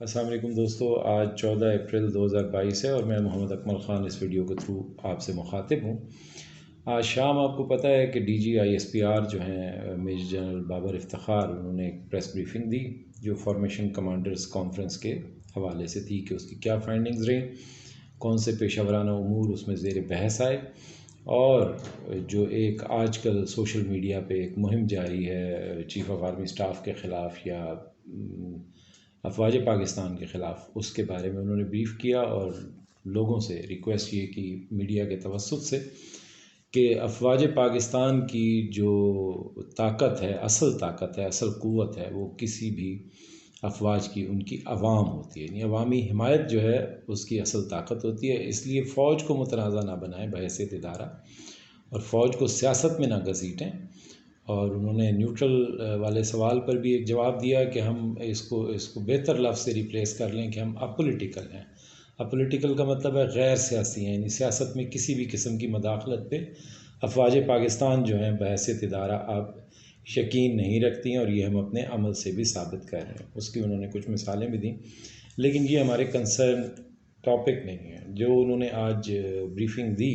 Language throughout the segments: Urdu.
السلام علیکم دوستو، آج 14 اپریل 2022 ہے اور میں محمد اکمل خان اس ویڈیو کے تھرو آپ سے مخاطب ہوں۔ آج شام آپ کو پتہ ہے کہ DG ISPR جو ہیں میجر جنرل بابر افتخار، انہوں نے ایک پریس بریفنگ دی جو فارمیشن کمانڈرز کانفرنس کے حوالے سے تھی کہ اس کی کیا فائنڈنگز رہیں، کون سے پیشہ ورانہ امور اس میں زیر بحث آئے، اور جو ایک آج کل سوشل میڈیا پہ ایک مہم جاری ہے چیف آف آرمی اسٹاف کے خلاف یا افواج پاکستان کے خلاف، اس کے بارے میں انہوں نے بریف کیا اور لوگوں سے ریکویسٹ یہ کی میڈیا کے توسط سے کہ افواج پاکستان کی جو طاقت ہے، اصل قوت ہے، وہ کسی بھی افواج کی ان کی عوام ہوتی ہے، یعنی عوامی حمایت جو ہے اس کی اصل طاقت ہوتی ہے۔ اس لیے فوج کو متنازع نہ بنائیں بحیثیت ادارہ، اور فوج کو سیاست میں نہ گھسیٹیں۔ اور انہوں نے نیوٹرل والے سوال پر بھی ایک جواب دیا کہ ہم اس کو بہتر لفظ سے ریپلیس کر لیں کہ ہم اپولیٹیکل ہیں۔ اپولیٹیکل کا مطلب ہے غیر سیاسی ہیں، یعنی سیاست میں کسی بھی قسم کی مداخلت پہ افواج پاکستان جو ہیں بحیثیت ادارہ اب یقین نہیں رکھتی ہیں، اور یہ ہم اپنے عمل سے بھی ثابت کر رہے ہیں۔ اس کی انہوں نے کچھ مثالیں بھی دیں، لیکن یہ ہمارے کنسرن ٹاپک نہیں ہے۔ جو انہوں نے آج بریفنگ دی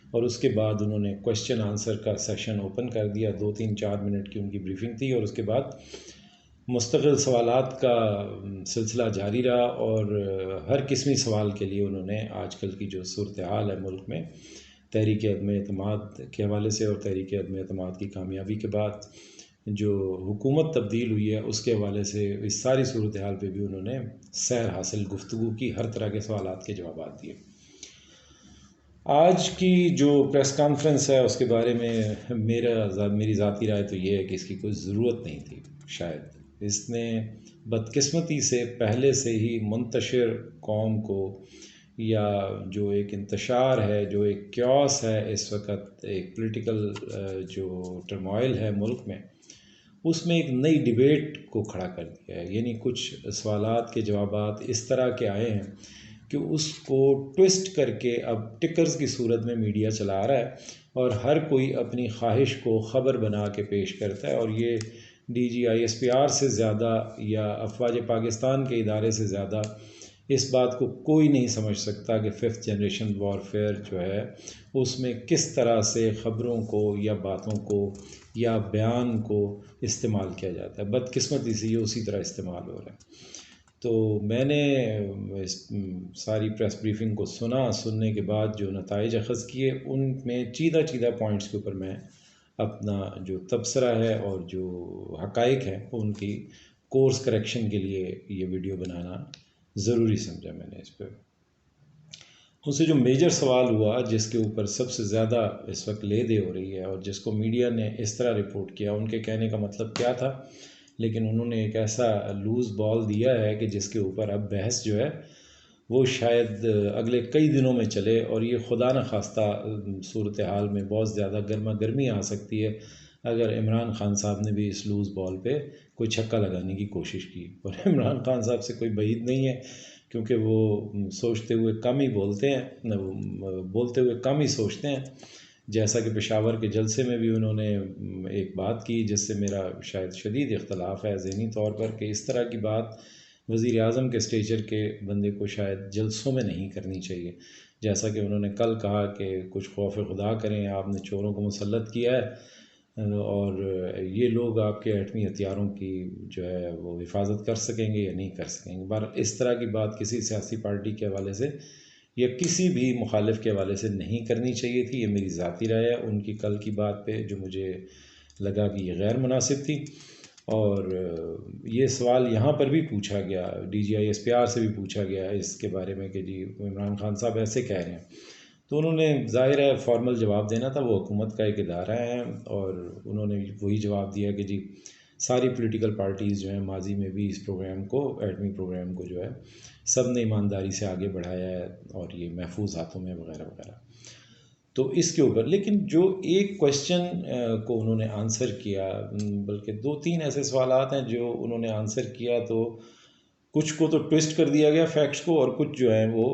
اور اس کے بعد انہوں نے کوشچن آنسر کا سیشن اوپن کر دیا، 2-3-4 منٹ کی ان کی بریفنگ تھی، اور اس کے بعد مستقل سوالات کا سلسلہ جاری رہا، اور ہر قسمی سوال کے لیے انہوں نے آج کل کی جو صورتحال ہے ملک میں تحریک عدم اعتماد کے حوالے سے، اور تحریک عدم اعتماد کی کامیابی کے بعد جو حکومت تبدیل ہوئی ہے اس کے حوالے سے، اس ساری صورتحال پہ بھی انہوں نے سیر حاصل گفتگو کی، ہر طرح کے سوالات کے جوابات دیے۔ آج کی جو پریس کانفرنس ہے اس کے بارے میں میری ذاتی رائے تو یہ ہے کہ اس کی کوئی ضرورت نہیں تھی۔ شاید اس نے بدقسمتی سے پہلے سے ہی منتشر قوم کو، یا جو ایک انتشار ہے، جو ایک کیوس ہے اس وقت، ایک پولیٹیکل جو ٹرموائل ہے ملک میں، اس میں ایک نئی ڈیبیٹ کو کھڑا کر دیا ہے۔ یعنی کچھ سوالات کے جوابات اس طرح کے آئے ہیں کہ اس کو ٹوسٹ کر کے اب ٹکرز کی صورت میں میڈیا چلا رہا ہے، اور ہر کوئی اپنی خواہش کو خبر بنا کے پیش کرتا ہے، اور یہ DG ISPR سے زیادہ یا افواج پاکستان کے ادارے سے زیادہ اس بات کو کوئی نہیں سمجھ سکتا کہ 5th جنریشن وارفیئر جو ہے اس میں کس طرح سے خبروں کو یا باتوں کو یا بیان کو استعمال کیا جاتا ہے۔ بدقسمتی سے یہ اسی طرح استعمال ہو رہا ہے۔ تو میں نے ساری پریس بریفنگ کو سننے کے بعد جو نتائج اخذ کیے، ان میں چیدہ پوائنٹس کے اوپر میں اپنا جو تبصرہ ہے اور جو حقائق ہیں ان کی کورس کریکشن کے لیے یہ ویڈیو بنانا ضروری سمجھا میں نے۔ اس پہ اس سے جو میجر سوال ہوا، جس کے اوپر سب سے زیادہ اس وقت لے دے ہو رہی ہے، اور جس کو میڈیا نے اس طرح رپورٹ کیا، ان کے کہنے کا مطلب کیا تھا، لیکن انہوں نے ایک ایسا لوز بال دیا ہے کہ جس کے اوپر اب بحث جو ہے وہ شاید اگلے کئی دنوں میں چلے، اور یہ خدا نخواستہ صورتحال میں بہت زیادہ گرما گرمی آ سکتی ہے اگر عمران خان صاحب نے بھی اس لوز بال پہ کوئی چھکا لگانے کی کوشش کی۔ اور عمران خان صاحب سے کوئی بعید نہیں ہے، کیونکہ وہ سوچتے ہوئے کم ہی بولتے ہیں، بولتے ہوئے کم ہی سوچتے ہیں۔ جیسا کہ پشاور کے جلسے میں بھی انہوں نے ایک بات کی جس سے میرا شاید شدید اختلاف ہے ذہنی طور پر، کہ اس طرح کی بات وزیر اعظم کے اسٹیچر کے بندے کو شاید جلسوں میں نہیں کرنی چاہیے۔ جیسا کہ انہوں نے کل کہا کہ کچھ خوف خدا کریں، آپ نے چوروں کو مسلط کیا ہے، اور یہ لوگ آپ کے ایٹمی ہتھیاروں کی جو ہے وہ حفاظت کر سکیں گے یا نہیں کر سکیں گے۔ بہرحال اس طرح کی بات کسی سیاسی پارٹی کے حوالے سے یا کسی بھی مخالف کے حوالے سے نہیں کرنی چاہیے تھی۔ یہ میری ذاتی رائے ہے ان کی کل کی بات پہ، جو مجھے لگا کہ یہ غیر مناسب تھی۔ اور یہ سوال یہاں پر بھی پوچھا گیا، DG ISPR سے بھی پوچھا گیا اس کے بارے میں کہ جی عمران خان صاحب ایسے کہہ رہے ہیں، تو انہوں نے ظاہر ہے فارمل جواب دینا تھا، وہ حکومت کا ایک ادارہ ہے، اور انہوں نے وہی جواب دیا کہ جی ساری پولیٹیکل پارٹیز جو ہیں ماضی میں بھی اس پروگرام کو، ایٹمی پروگرام کو جو ہے سب نے ایمانداری سے آگے بڑھایا ہے، اور یہ محفوظ ہاتھوں میں وغیرہ وغیرہ۔ تو اس کے اوپر لیکن جو ایک کویشچن کو انہوں نے آنسر کیا، بلکہ 2-3 ایسے سوالات ہیں جو انہوں نے آنسر کیا، تو کچھ کو تو ٹوسٹ کر دیا گیا فیکٹس کو، اور کچھ جو ہیں وہ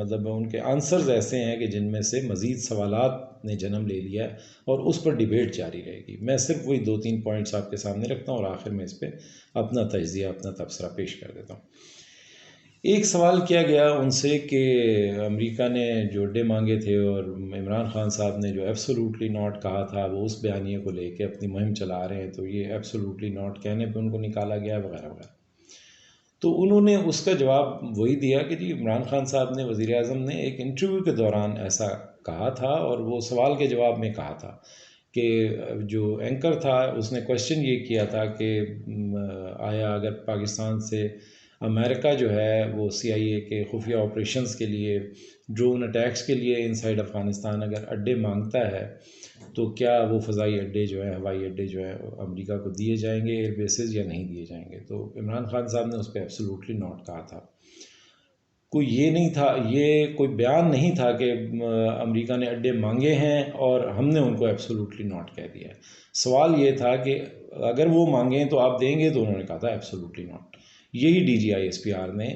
مطلب ان کے آنسرز ایسے ہیں کہ جن میں سے مزید سوالات نے جنم لے لیا ہے، اور اس پر ڈیبیٹ جاری رہے گی۔ میں صرف وہی 2-3 پوائنٹس آپ کے سامنے رکھتا ہوں، اور آخر میں اس پہ اپنا تجزیہ، اپنا تبصرہ پیش کر دیتا ہوں۔ ایک سوال کیا گیا ان سے کہ امریکہ نے جو اڈے مانگے تھے اور عمران خان صاحب نے جو ایبسولوٹلی ناٹ کہا تھا وہ اس بیانیے کو لے کے اپنی مہم چلا رہے ہیں، تو یہ ایبسولوٹلی ناٹ کہنے پہ ان کو نکالا گیا وغیرہ وغیرہ. تو انہوں نے اس کا جواب وہی دیا کہ جی عمران خان صاحب نے، وزیر اعظم نے ایک انٹرویو کے دوران ایسا کہا تھا، اور وہ سوال کے جواب میں کہا تھا کہ جو اینکر تھا اس نے کوشچن یہ کیا تھا کہ آیا اگر پاکستان سے امریکہ جو ہے وہ سی آئی اے کے خفیہ آپریشنز کے لیے، ڈرون اٹیکس کے لیے انسائڈ افغانستان اگر اڈے مانگتا ہے تو کیا وہ فضائی اڈے جو ہیں، ہوائی اڈے جو ہیں امریکہ کو دیے جائیں گے، ایئر بیسز، یا نہیں دیے جائیں گے؟ تو عمران خان صاحب نے اس پہ ایبسولوٹلی ناٹ کہا تھا. کوئی یہ نہیں تھا، یہ کوئی بیان نہیں تھا کہ امریکہ نے اڈے مانگے ہیں اور ہم نے ان کو ایبسولوٹلی ناٹ کہہ دیا ہے. سوال یہ تھا کہ اگر وہ مانگیں تو آپ دیں گے؟ تو انہوں نے کہا تھا ایبسولوٹلی ناٹ. یہی D G I S P R نے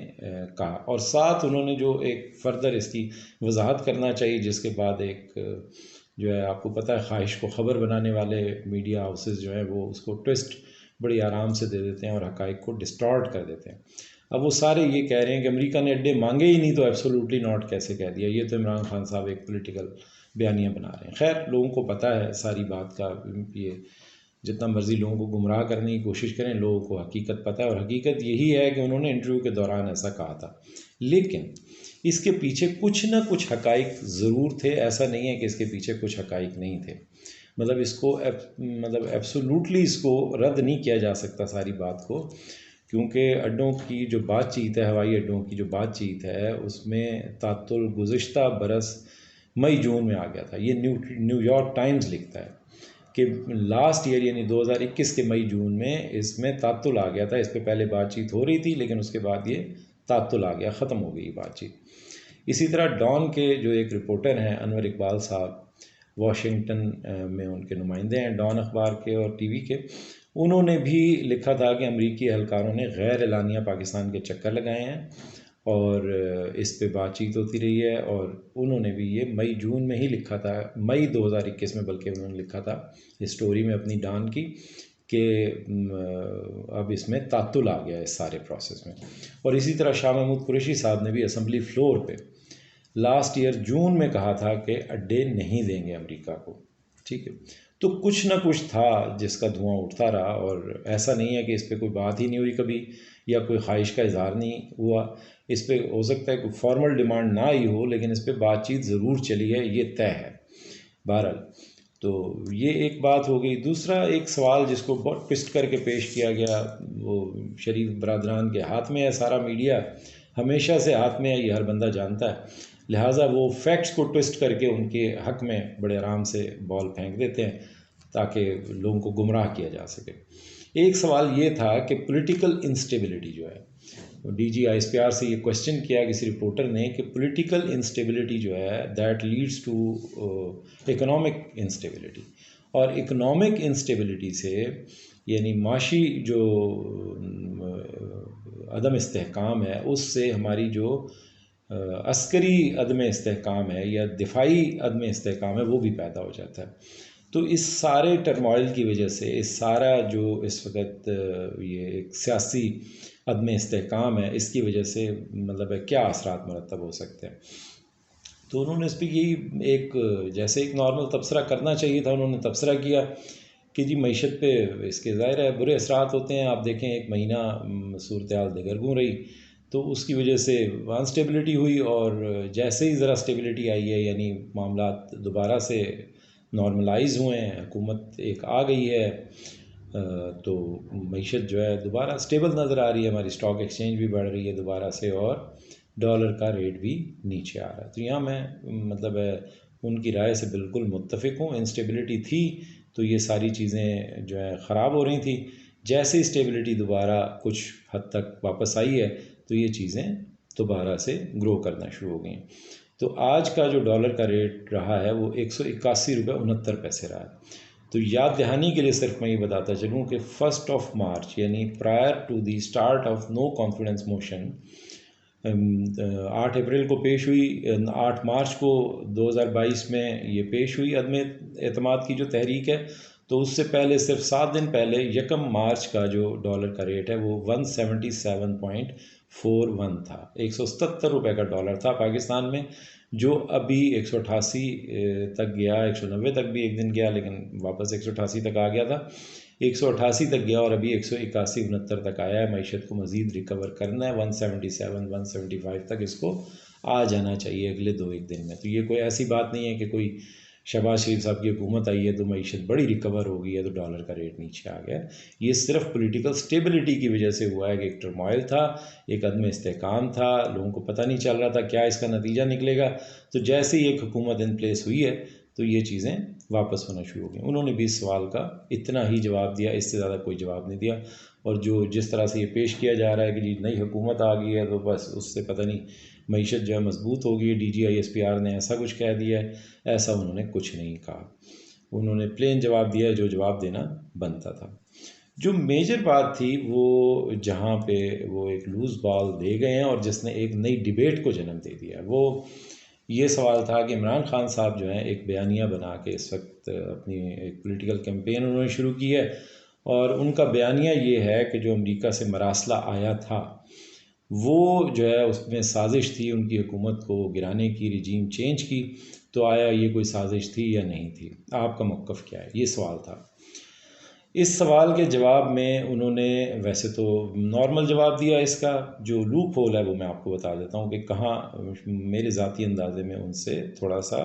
کہا، اور ساتھ انہوں نے جو ایک فردر اس کی وضاحت کرنا چاہیے، جس کے بعد ایک جو ہے آپ کو پتہ ہے خواہش کو خبر بنانے والے میڈیا ہاؤسز جو ہیں وہ اس کو ٹوسٹ بڑی آرام سے دے دیتے ہیں اور حقائق کو ڈسٹارٹ کر دیتے ہیں. اب وہ سارے یہ کہہ رہے ہیں کہ امریکہ نے اڈے مانگے ہی نہیں تو ایبسولوٹلی ناٹ کیسے کہہ دیا. یہ تو عمران خان صاحب ایک پولیٹیکل بیانیہ بنا رہے ہیں. خیر، لوگوں کو پتہ ہے ساری بات کا، یہ جتنا مرضی لوگوں کو گمراہ کرنے کی کوشش کریں، لوگوں کو حقیقت پتہ ہے، اور حقیقت یہی ہے کہ انہوں نے انٹرویو کے دوران ایسا کہا تھا. لیکن اس کے پیچھے کچھ نہ کچھ حقائق ضرور تھے، ایسا نہیں ہے کہ اس کے پیچھے کچھ حقائق نہیں تھے. مطلب اس کو ایبسولوٹلی اس کو رد نہیں کیا جا سکتا ساری بات کو، کیونکہ اڈوں کی جو بات چیت ہے، ہوائی اڈوں کی جو بات چیت ہے، اس میں تعطل گزشتہ برس مئی جون میں آ گیا تھا. یہ نیو یارک ٹائمز لکھتا ہے کہ لاسٹ ایئر یعنی 2021 کے مئی جون میں اس میں تعطل آ گیا تھا. اس پہ پہلے بات چیت ہو رہی تھی لیکن اس کے بعد یہ تعطل آ گیا، ختم ہو گئی بات چیت. اسی طرح ڈان کے جو ایک رپورٹر ہیں انور اقبال صاحب، واشنگٹن میں ان کے نمائندے ہیں ڈان اخبار کے اور ٹی وی کے، انہوں نے بھی لکھا تھا کہ امریکی اہلکاروں نے غیر اعلانیہ پاکستان کے چکر لگائے ہیں اور اس پہ بات چیت ہوتی رہی ہے. اور انہوں نے بھی یہ مئی جون میں ہی لکھا تھا، مئی 2021 میں بلکہ انہوں نے لکھا تھا اسٹوری میں اپنی ڈان کی کہ اب اس میں تعطل آ گیا اس سارے پروسیس میں. اور اسی طرح شاہ محمود قریشی صاحب نے بھی اسمبلی فلور پہ لاسٹ ایئر جون میں کہا تھا کہ اڈے نہیں دیں گے امریکہ کو. ٹھیک ہے، تو کچھ نہ کچھ تھا جس کا دھواں اٹھتا رہا، اور ایسا نہیں ہے کہ اس پہ کوئی بات ہی نہیں ہوئی کبھی یا کوئی خواہش کا اظہار نہیں ہوا. اس پہ ہو سکتا ہے کوئی فارمل ڈیمانڈ نہ آئی ہو لیکن اس پہ بات چیت ضرور چلی ہے، یہ طے ہے. بہرحال تو یہ ایک بات ہو گئی. دوسرا ایک سوال جس کو بہت ٹوسٹ کر کے پیش کیا گیا، وہ شریف برادران کے ہاتھ میں ہے سارا میڈیا، ہمیشہ سے ہاتھ میں ہے، یہ ہر بندہ جانتا ہے، لہٰذا وہ فیکٹس کو ٹوسٹ کر کے ان کے حق میں بڑے آرام سے بال پھینک دیتے ہیں تاکہ لوگوں کو گمراہ کیا جا سکے. ایک سوال یہ تھا کہ پولیٹیکل انسٹیبلٹی جو ہے، D G I S P R سے یہ کوشچن کیا کسی رپورٹر نے کہ پولیٹیکل انسٹیبلٹی جو ہے that leads to economic instability, اور اکنامک انسٹیبلٹی سے یعنی معاشی جو عدم استحکام ہے اس سے ہماری جو عسکری عدم استحکام ہے یا دفاعی عدم استحکام ہے وہ بھی پیدا ہو جاتا ہے. تو اس سارے ٹرموائل کی وجہ سے، اس سارا جو اس وقت یہ ایک سیاسی عدم استحکام ہے، اس کی وجہ سے مطلب ہے کیا اثرات مرتب ہو سکتے ہیں. تو انہوں نے اس پہ یہی ایک جیسے ایک نارمل تبصرہ کرنا چاہیے تھا، انہوں نے تبصرہ کیا کہ جی معیشت پہ اس کے ظاہر ہے برے اثرات ہوتے ہیں. آپ دیکھیں ایک مہینہ صورتحال دگرگوں رہی تو اس کی وجہ سے انسٹیبلٹی ہوئی، اور جیسے ہی ذرا اسٹیبلٹی آئی ہے یعنی معاملات دوبارہ سے نارملائز ہوئے ہیں، حکومت ایک آ گئی ہے، تو معیشت جو ہے دوبارہ اسٹیبل نظر آ رہی ہے، ہماری اسٹاک ایکسچینج بھی بڑھ رہی ہے دوبارہ سے، اور ڈالر کا ریٹ بھی نیچے آ رہا ہے. تو یہاں میں مطلب ہے ان کی رائے سے بالکل متفق ہوں. انسٹیبلٹی تھی تو یہ ساری چیزیں جو ہے خراب ہو رہی تھیں. جیسے اسٹیبلٹی دوبارہ کچھ حد تک واپس آئی ہے تو یہ چیزیں دوبارہ سے گرو کرنا شروع ہو گئیں. تو آج کا جو ڈالر کا ریٹ رہا ہے وہ 181.69 روپے رہا ہے. تو یاد دہانی کے لیے صرف میں یہ بتاتا چلوں کہ 1 مارچ یعنی prior to the start of no confidence motion 8 April کو پیش ہوئی، 8 مارچ کو 2022 میں یہ پیش ہوئی عدم اعتماد کی جو تحریک ہے. تو اس سے پہلے صرف 7 دن پہلے 1 مارچ کا جو ڈالر کا ریٹ ہے وہ 177.5 1.41 تھا، 177 روپے کا ڈالر تھا پاکستان میں، جو ابھی 188 تک گیا، 190 تک بھی ایک دن گیا لیکن واپس 188 تک آ گیا تھا، 188 تک گیا اور ابھی 181-169 تک آیا ہے۔ معیشت کو مزید ریکور کرنا ہے، 177 175 تک اس کو آ جانا چاہیے اگلے 2-1 دن میں۔ تو یہ کوئی ایسی بات نہیں ہے کہ کوئی شہباز شریف صاحب کی حکومت آئی ہے تو معیشت بڑی ریکور ہو گئی ہے تو ڈالر کا ریٹ نیچے آ گیا۔ یہ صرف پولیٹیکل سٹیبلٹی کی وجہ سے ہوا ہے کہ ایک ٹرموائل تھا، ایک عدم استحکام تھا، لوگوں کو پتہ نہیں چل رہا تھا کیا اس کا نتیجہ نکلے گا۔ تو جیسے ہی ایک حکومت ان پلیس ہوئی ہے تو یہ چیزیں واپس ہونا شروع ہو گئیں۔ انہوں نے بھی اس سوال کا اتنا ہی جواب دیا، اس سے زیادہ کوئی جواب نہیں دیا۔ اور جس طرح سے یہ پیش کیا جا رہا ہے کہ جی نئی حکومت آ گئی ہے تو بس اس سے پتہ نہیں معیشت جو ہے مضبوط ہو گئی ہے، DGI-SPR نے ایسا کچھ کہہ دیا ہے، ایسا انہوں نے کچھ نہیں کہا۔ انہوں نے پلین جواب دیا جو جواب دینا بنتا تھا۔ جو میجر بات تھی وہ جہاں پہ وہ ایک لوز بال دے گئے ہیں اور جس نے ایک نئی ڈیبیٹ کو جنم دے دیا، وہ یہ سوال تھا کہ عمران خان صاحب جو ہیں ایک بیانیہ بنا کے اس وقت اپنی ایک پولیٹیکل کیمپین انہوں نے شروع کی ہے، اور ان کا بیانیہ یہ ہے کہ جو امریکہ سے مراسلہ آیا تھا وہ جو ہے اس میں سازش تھی ان کی حکومت کو گرانے کی، رجیم چینج کی، تو آیا یہ کوئی سازش تھی یا نہیں تھی؟ آپ کا موقف کیا ہے؟ یہ سوال تھا۔ اس سوال کے جواب میں انہوں نے ویسے تو نارمل جواب دیا، اس کا جو لوپ ہول ہے وہ میں آپ کو بتا دیتا ہوں کہ کہاں میرے ذاتی اندازے میں ان سے تھوڑا سا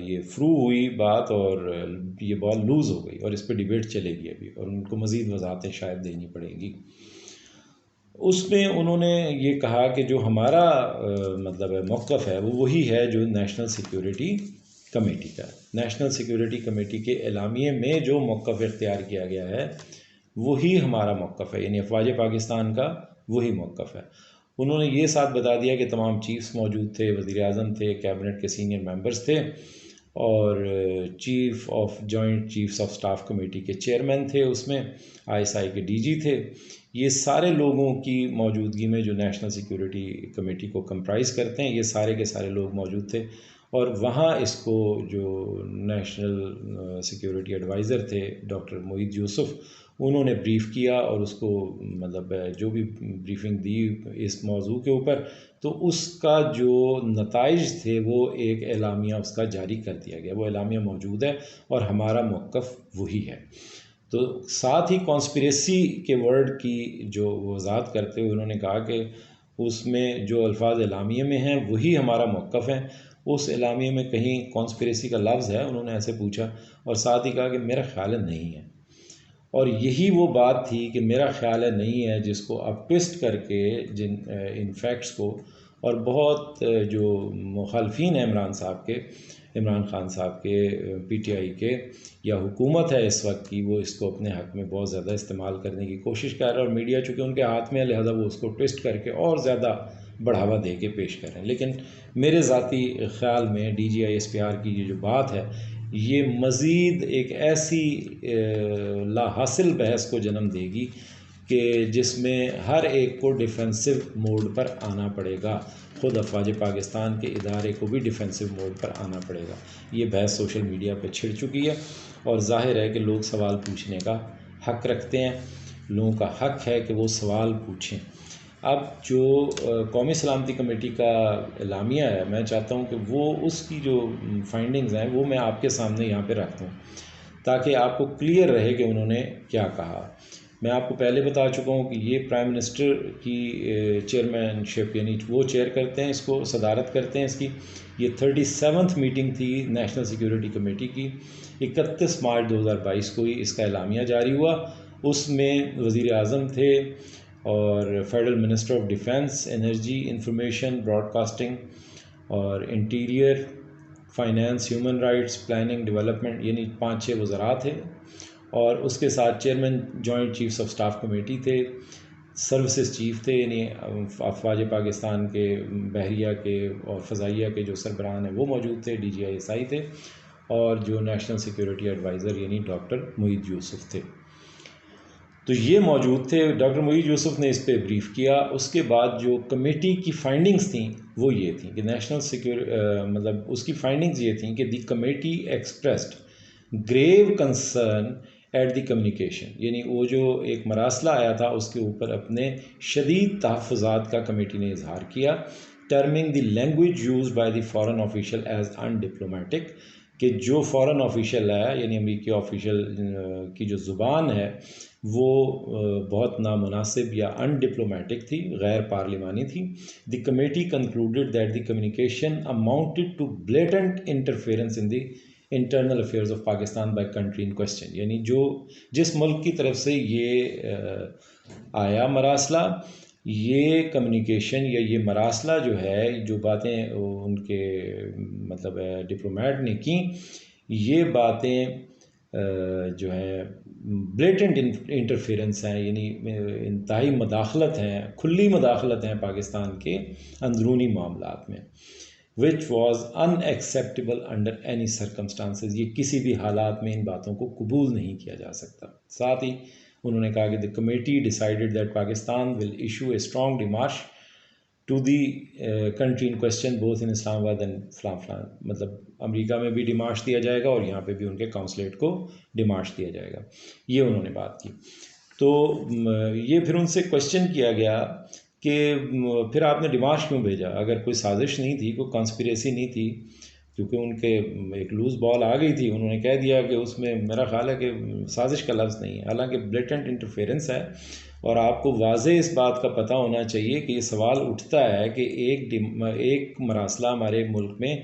یہ فرو ہوئی بات اور یہ بال لوز ہو گئی، اور اس پہ ڈیبیٹ چلے گی ابھی، اور ان کو مزید وضاحتیں شاید دینی پڑیں گی۔ اس میں انہوں نے یہ کہا کہ جو ہمارا مطلب موقف ہے وہ وہی ہے جو نیشنل سیکیورٹی کمیٹی کا ہے۔ نیشنل سیکیورٹی کمیٹی کے اعلامیے میں جو موقف اختیار کیا گیا ہے وہی ہمارا موقف ہے، یعنی افواج پاکستان کا وہی موقف ہے۔ انہوں نے یہ ساتھ بتا دیا کہ تمام چیفز موجود تھے، وزیر اعظم تھے، کیبنٹ کے سینئر ممبرز تھے، اور joint chiefs of staff committee کے چیئرمین تھے، اس میں ISI کے DG تھے۔ یہ سارے لوگوں کی موجودگی میں جو نیشنل سیکیورٹی کمیٹی کو کمپرائز کرتے ہیں، یہ سارے کے سارے لوگ موجود تھے، اور وہاں اس کو جو نیشنل سیکیورٹی ایڈوائزر تھے ڈاکٹر محیط یوسف، انہوں نے بریف کیا اور اس کو مطلب جو بھی بریفنگ دی اس موضوع کے اوپر، تو اس کا جو نتائج تھے وہ ایک اعلامیہ اس کا جاری کر دیا گیا۔ وہ اعلامیہ موجود ہے اور ہمارا موقف وہی ہے۔ تو ساتھ ہی کانسپریسی کے ورڈ کی جو وضاحت کرتے ہوئے انہوں نے کہا کہ اس میں جو الفاظ اعلامیے میں ہیں وہی ہمارا موقف ہے، اس اعلامیے میں کہیں کانسپریسی کا لفظ ہے؟ انہوں نے ایسے پوچھا، اور ساتھ ہی کہا کہ میرا خیال ہے نہیں ہے۔ اور یہی وہ بات تھی کہ میرا خیال ہے نہیں ہے، جس کو آپ ٹوسٹ کر کے ان فیکٹس کو، اور بہت جو مخالفین ہیں عمران خان صاحب کے PTI کے یا حکومت ہے اس وقت کی، وہ اس کو اپنے حق میں بہت زیادہ استعمال کرنے کی کوشش کر رہا ہے، اور میڈیا چونکہ ان کے ہاتھ میں ہے لہذا وہ اس کو ٹوسٹ کر کے اور زیادہ بڑھاوا دے کے پیش کر رہے ہیں۔ لیکن میرے ذاتی خیال میں DGI-SPR کی یہ جو بات ہے یہ مزید ایک ایسی لا حاصل بحث کو جنم دے گی کہ جس میں ہر ایک کو ڈیفینسو موڈ پر آنا پڑے گا، خود افواج پاکستان کے ادارے کو بھی ڈیفینسو موڈ پر آنا پڑے گا۔ یہ بحث سوشل میڈیا پہ چھڑ چکی ہے، اور ظاہر ہے کہ لوگ سوال پوچھنے کا حق رکھتے ہیں، لوگوں کا حق ہے کہ وہ سوال پوچھیں۔ اب جو قومی سلامتی کمیٹی کا اعلامیہ ہے، میں چاہتا ہوں کہ وہ اس کی جو فائنڈنگز ہیں وہ میں آپ کے سامنے یہاں پہ رکھ دوں تاکہ آپ کو کلیئر رہے کہ انہوں نے کیا کہا۔ میں آپ کو پہلے بتا چکا ہوں کہ یہ پرائم منسٹر کی چیئرمین شپ، یعنی وہ چیئر کرتے ہیں، اس کو صدارت کرتے ہیں اس کی۔ یہ 37ویں میٹنگ تھی نیشنل سیکیورٹی کمیٹی کی، 31 مارچ 2022 کو ہی اس کا اعلامیہ جاری ہوا۔ اس میں وزیر اعظم تھے اور federal minister of defence, energy, information, broadcasting اور interior, finance, human rights, planning, development, یعنی 5-6 وزراء تھے، اور اس کے ساتھ chairman joint chiefs of staff committee تھے، سروسز چیف تھے، یعنی افواج پاکستان کے بحریہ کے اور فضائیہ کے جو سربراہان ہیں وہ موجود تھے، DGI-SI تھے، اور جو نیشنل سیکیورٹی ایڈوائزر یعنی ڈاکٹر محیط یوسف تھے۔ تو یہ موجود تھے، ڈاکٹر محیط یوسف نے اس پہ بریف کیا۔ اس کے بعد جو کمیٹی کی فائنڈنگز تھیں وہ یہ تھیں کہ مطلب اس کی فائنڈنگز یہ تھیں کہ the committee expressed grave concern at the communication, یعنی وہ جو ایک مراسلہ آیا تھا اس کے اوپر اپنے شدید تحفظات کا کمیٹی نے اظہار کیا، terming the language used by the foreign official as undiplomatic, کہ جو فارن آفیشیل ہے یعنی امریکی آفیشیل کی جو زبان ہے وہ بہت نامناسب یا ان ڈپلومیٹک تھی، غیر پارلیمانی تھی۔ The committee concluded that the communication amounted to blatant interference in the internal affairs of Pakistan by country in question, یعنی جس ملک کی طرف سے یہ آیا مراسلہ، یہ کمیونیکیشن یا یہ مراسلہ جو ہے، جو باتیں ان کے مطلب ڈپلومیٹ نے کی، یہ باتیں جو ہے بلیٹنٹ انٹرفیئرنس ہیں، یعنی انتہائی مداخلت ہیں، کھلی مداخلت ہیں پاکستان کے اندرونی معاملات میں، which was unacceptable under any circumstances، یہ کسی بھی حالات میں ان باتوں کو قبول نہیں کیا جا سکتا۔ ساتھ ہی انہوں نے کہا کہ the committee decided that Pakistan will issue a strong démarche to the country in question both in Islam Abad and فلاں مطلب امریکہ میں بھی ڈیمارش دیا جائے گا اور یہاں پہ بھی ان کے کونسلیٹ کو ڈیمارش دیا جائے گا، یہ انہوں نے بات کی۔ تو یہ پھر ان سے کوشچن کیا گیا کہ پھر آپ نے ڈیمارش کیوں بھیجا؟ اگر کوئی سازش نہیں تھی، کوئی کانسپریسی نہیں تھی، کیونکہ ان کے ایک لوز بال آ گئی تھی، انہوں نے کہہ دیا کہ اس میں میرا خیال ہے کہ سازش کا لفظ نہیں ہے، حالانکہ بلیٹنٹ انٹرفیئرنس ہے۔ اور آپ کو واضح اس بات کا پتہ ہونا چاہیے کہ یہ سوال اٹھتا ہے کہ ایک مراسلہ ہمارے ملک میں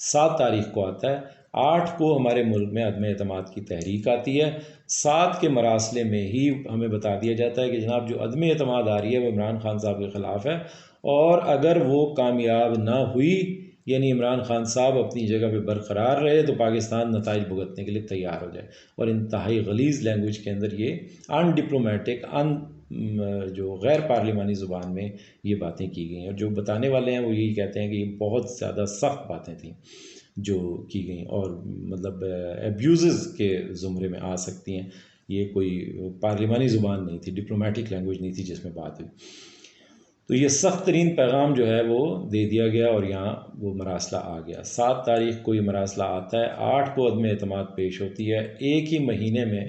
7 تاریخ کو آتا ہے، 8 کو ہمارے ملک میں عدم اعتماد کی تحریک آتی ہے، 7 کے مراسلے میں ہی ہمیں بتا دیا جاتا ہے کہ جناب جو عدم اعتماد آ رہی ہے وہ عمران خان صاحب کے خلاف ہے، اور اگر وہ کامیاب نہ ہوئی، یعنی عمران خان صاحب اپنی جگہ پہ برقرار رہے، تو پاکستان نتائج بھگتنے کے لیے تیار ہو جائے۔ اور انتہائی غلیظ لینگویج کے اندر یہ ان ڈپلومیٹک جو غیر پارلیمانی زبان میں یہ باتیں کی گئی ہیں، اور جو بتانے والے ہیں وہ یہی کہتے ہیں کہ یہ بہت زیادہ سخت باتیں تھیں جو کی گئیں، اور مطلب ایبیوزز کے زمرے میں آ سکتی ہیں، یہ کوئی پارلیمانی زبان نہیں تھی، ڈپلومیٹک لینگویج نہیں تھی جس میں بات ہوئی۔ تو یہ سخت ترین پیغام جو ہے وہ دے دیا گیا، اور یہاں وہ مراسلہ آ گیا۔ 7 تاریخ کو یہ مراسلہ آتا ہے، 8 کو عدم اعتماد پیش ہوتی ہے، ایک ہی مہینے میں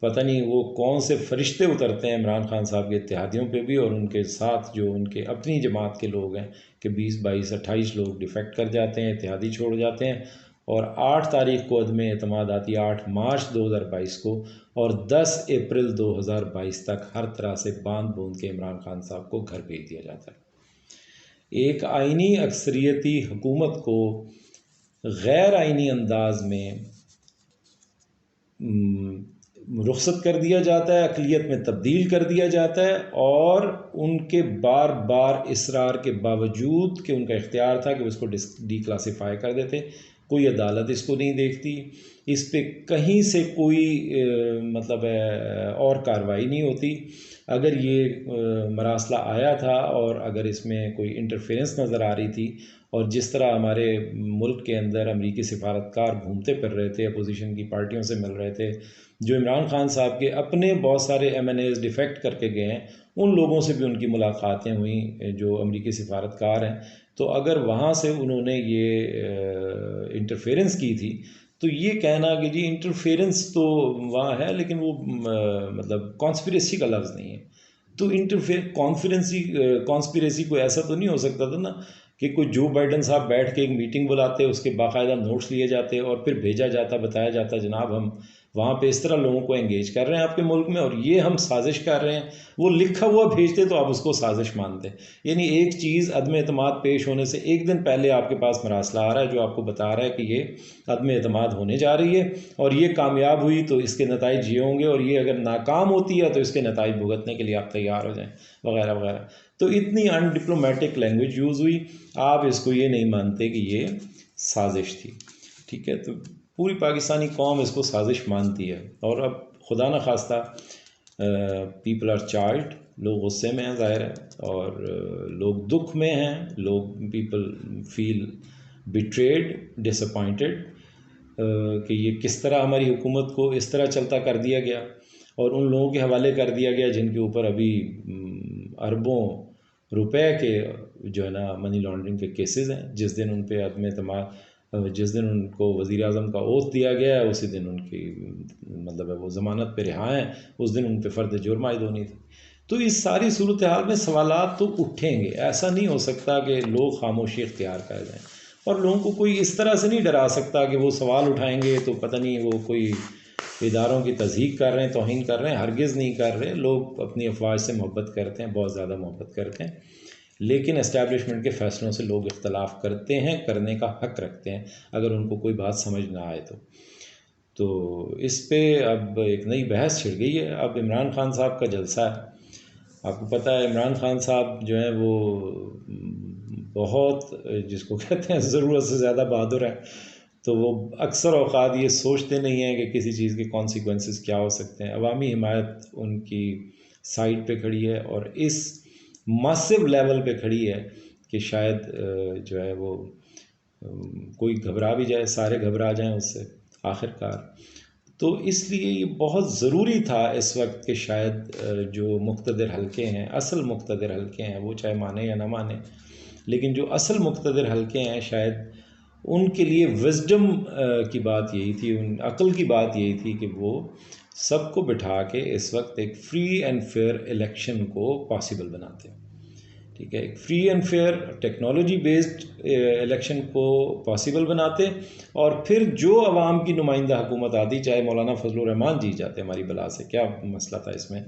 پتہ نہیں وہ کون سے فرشتے اترتے ہیں عمران خان صاحب کے اتحادیوں پہ بھی، اور ان کے ساتھ جو ان کے اپنی جماعت کے لوگ ہیں کہ 20 22 28 لوگ ڈیفیکٹ کر جاتے ہیں، اتحادی چھوڑ جاتے ہیں، اور 8 تاریخ کو عدم اعتماد آتی ہے، 8 مارچ 2022 کو، اور 10 اپریل 2022 تک ہر طرح سے باندھ بوند کے عمران خان صاحب کو گھر بھیج دیا جاتا ہے۔ ایک آئینی اکثریتی حکومت کو غیر آئینی انداز میں رخصت کر دیا جاتا ہے، اقلیت میں تبدیل کر دیا جاتا ہے، اور ان کے بار بار اصرار کے باوجود کہ ان کا اختیار تھا کہ اس کو ڈی کلاسیفائی کر دیتے، کوئی عدالت اس کو نہیں دیکھتی، اس پہ کہیں سے کوئی مطلب اور کارروائی نہیں ہوتی۔ اگر یہ مراسلہ آیا تھا اور اگر اس میں کوئی انٹرفیرنس نظر آ رہی تھی، اور جس طرح ہمارے ملک کے اندر امریکی سفارتکار گھومتے پھر رہے تھے، اپوزیشن کی پارٹیوں سے مل رہے تھے، جو عمران خان صاحب کے اپنے بہت سارے MNAs ڈیفیکٹ کر کے گئے ہیں، ان لوگوں سے بھی ان کی ملاقاتیں ہوئیں جو امریکی سفارتکار ہیں، تو اگر وہاں سے انہوں نے یہ انٹرفیرنس کی تھی، تو یہ کہنا کہ جی انٹرفیرنس تو وہاں ہے لیکن وہ مطلب کانسپریسی کا لفظ نہیں ہے، تو کانسپریسی کوئی ایسا تو نہیں ہو سکتا تھا نا کہ کوئی جو بائیڈن صاحب بیٹھ کے ایک میٹنگ بلاتے، اس کے باقاعدہ نوٹس لیے جاتے اور پھر بھیجا جاتا، بتایا جاتا جناب ہم وہاں پہ اس طرح لوگوں کو انگیج کر رہے ہیں آپ کے ملک میں، اور یہ ہم سازش کر رہے ہیں، وہ لکھا ہوا بھیجتے تو آپ اس کو سازش مانتے۔ یعنی ایک چیز عدم اعتماد پیش ہونے سے ایک دن پہلے آپ کے پاس مراسلہ آ رہا ہے جو آپ کو بتا رہا ہے کہ یہ عدم اعتماد ہونے جا رہی ہے، اور یہ کامیاب ہوئی تو اس کے نتائج یہ ہوں گے، اور یہ اگر ناکام ہوتی ہے تو اس کے نتائج بھگتنے کے لیے آپ تیار ہو جائیں، وغیرہ وغیرہ۔ تو اتنی ان ڈپلومیٹک لینگویج یوز ہوئی، آپ اس کو یہ نہیں مانتے کہ یہ سازش تھی، ٹھیک ہے؟ تو پوری پاکستانی قوم اس کو سازش مانتی ہے، اور اب خدا نہ خواستہ پیپل آر چارجڈ، لوگ غصے میں ہیں ظاہر ہے، اور لوگ دکھ میں ہیں، لوگ پیپل فیل بیٹریڈ، ڈس اپوائنٹڈ کہ یہ کس طرح ہماری حکومت کو اس طرح چلتا کر دیا گیا، اور ان لوگوں کے حوالے کر دیا گیا جن کے اوپر ابھی اربوں روپے کے جو ہے نا منی لانڈرنگ کے کیسز ہیں۔ جس دن ان پہ عدم اعتماد جس دن ان کو وزیر اعظم کا اوتھ دیا گیا ہے اسی دن ان کی مطلب ہے وہ ضمانت پہ رہا ہیں، اس دن ان پہ فرد جرم عائد ہونی تھی. تو اس ساری صورتحال میں سوالات تو اٹھیں گے. ایسا نہیں ہو سکتا کہ لوگ خاموشی اختیار کر جائیں، اور لوگوں کو کوئی اس طرح سے نہیں ڈرا سکتا کہ وہ سوال اٹھائیں گے تو پتہ نہیں وہ کوئی اداروں کی تضحیق کر رہے ہیں، توہین کر رہے ہیں. ہرگز نہیں کر رہے. لوگ اپنی افواج سے محبت کرتے ہیں، بہت زیادہ محبت کرتے ہیں، لیکن اسٹیبلشمنٹ کے فیصلوں سے لوگ اختلاف کرتے ہیں، کرنے کا حق رکھتے ہیں اگر ان کو کوئی بات سمجھ نہ آئے تو اس پہ اب ایک نئی بحث چھڑ گئی ہے. اب عمران خان صاحب کا جلسہ ہے. آپ کو پتہ ہے عمران خان صاحب جو ہیں وہ بہت جس کو کہتے ہیں ضرورت سے زیادہ بہادر ہیں. تو وہ اکثر اوقات یہ سوچتے نہیں ہیں کہ کسی چیز کے کانسیکوینسز کیا ہو سکتے ہیں. عوامی حمایت ان کی سائڈ پہ کھڑی ہے، اور اس ماسو لیول پہ کھڑی ہے کہ شاید جو ہے وہ کوئی گھبرا بھی جائے، سارے گھبرا جائیں اس سے آخر کار. تو اس لیے یہ بہت ضروری تھا اس وقت کہ شاید جو مقتدر حلقے ہیں، اصل مقتدر حلقے ہیں، وہ چاہے مانے یا نہ مانے، لیکن جو اصل مقتدر حلقے ہیں شاید ان کے لیے وزڈم کی بات یہی تھی، عقل کی بات یہی تھی کہ وہ سب کو بٹھا کے اس وقت ایک فری اینڈ فیئر الیکشن کو پاسبل بناتے ہیں. ٹھیک ہے، ایک free and fair technology based election کو پاسبل بناتے، اور پھر جو عوام کی نمائندہ حکومت آتی، چاہے مولانا فضل الرحمان جی جاتے ہماری بلا سے، کیا مسئلہ تھا اس میں.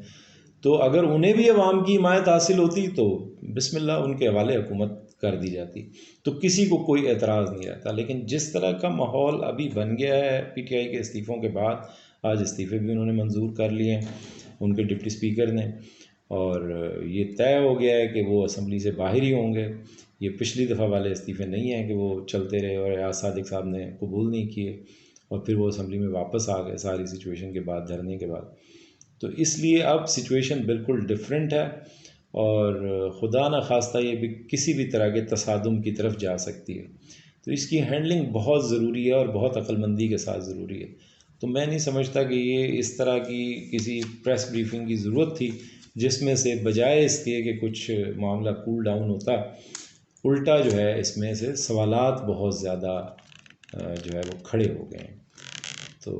تو اگر انہیں بھی عوام کی حمایت حاصل ہوتی تو بسم اللہ ان کے حوالے حکومت کر دی جاتی، تو کسی کو کوئی اعتراض نہیں رہتا. لیکن جس طرح کا ماحول ابھی بن گیا ہے پی ٹی آئی کے استعفوں کے بعد، آج استعفے بھی انہوں نے منظور کر لیے ہیں ان کے ڈپٹی اسپیکر نے، اور یہ طے ہو گیا ہے کہ وہ اسمبلی سے باہر ہی ہوں گے. یہ پچھلی دفعہ والے استعفے نہیں ہیں کہ وہ چلتے رہے اور ریاض صادق صاحب نے قبول نہیں کیے اور پھر وہ اسمبلی میں واپس آ گئے ساری سچویشن کے بعد، دھرنے کے بعد. تو اس لیے اب سچویشن بالکل ڈفرینٹ ہے، اور خدا نہ خواستہ یہ بھی کسی بھی طرح کے تصادم کی طرف جا سکتی ہے. تو اس کی ہینڈلنگ بہت ضروری ہے اور بہت عقل مندی کے ساتھ ضروری ہے. تو میں نہیں سمجھتا کہ یہ اس طرح کی کسی پریس بریفنگ کی ضرورت تھی، جس میں سے بجائے اس کے کہ کچھ معاملہ کول ڈاؤن ہوتا، الٹا جو ہے اس میں سے سوالات بہت زیادہ جو ہے وہ کھڑے ہو گئے ہیں. تو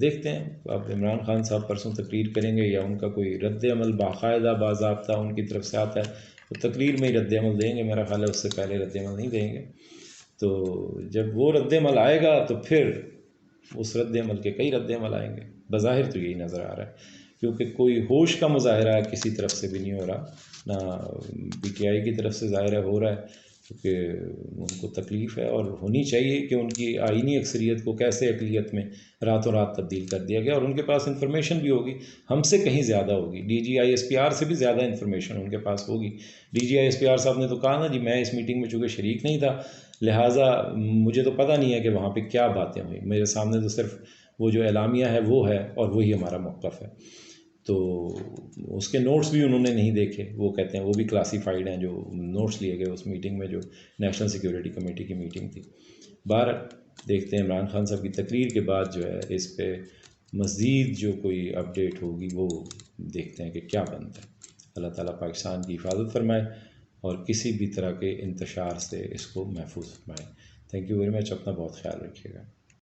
دیکھتے ہیں اب عمران خان صاحب پرسوں تقریر کریں گے یا ان کا کوئی رد عمل باقاعدہ باضابطہ ان کی طرف سے آتا ہے تو تقریر میں ہی رد عمل دیں گے. میرا خیال ہے اس سے پہلے رد عمل نہیں دیں گے. تو جب وہ رد عمل آئے گا تو پھر اس رد عمل کے کئی رد عمل آئیں گے. بظاہر تو یہی نظر آ رہا ہے، کیونکہ کوئی ہوش کا مظاہرہ کسی طرف سے بھی نہیں ہو رہا، نہ پی ٹی آئی کی طرف سے ظاہر ہو رہا ہے، کیونکہ ان کو تکلیف ہے اور ہونی چاہیے کہ ان کی آئینی اکثریت کو کیسے اقلیت میں راتوں رات تبدیل کر دیا گیا. اور ان کے پاس انفارمیشن بھی ہوگی، ہم سے کہیں زیادہ ہوگی. D G I S P R سے بھی زیادہ انفارمیشن ان کے پاس ہوگی. D G I S P R صاحب نے تو کہا نا جی میں اس میٹنگ میں چونکہ شریک نہیں تھا لہٰذا مجھے تو پتہ نہیں ہے کہ وہاں پہ کیا باتیں ہوئیں، میرے سامنے تو صرف وہ جو اعلامیہ ہے وہ ہے اور وہی ہمارا موقف ہے. تو اس کے نوٹس بھی انہوں نے نہیں دیکھے، وہ کہتے ہیں وہ بھی کلاسیفائڈ ہیں جو نوٹس لیے گئے اس میٹنگ میں جو نیشنل سیکیورٹی کمیٹی کی میٹنگ تھی. بہر دیکھتے ہیں عمران خان صاحب کی تقریر کے بعد جو ہے اس پہ مزید جو کوئی اپڈیٹ ہوگی وہ دیکھتے ہیں کہ کیا بنتا ہے. اللہ تعالیٰ پاکستان کی حفاظت فرمائے اور کسی بھی طرح کے انتشار سے اس کو محفوظ فرمائے. Thank you very much. اپنا بہت خیال رکھیے گا.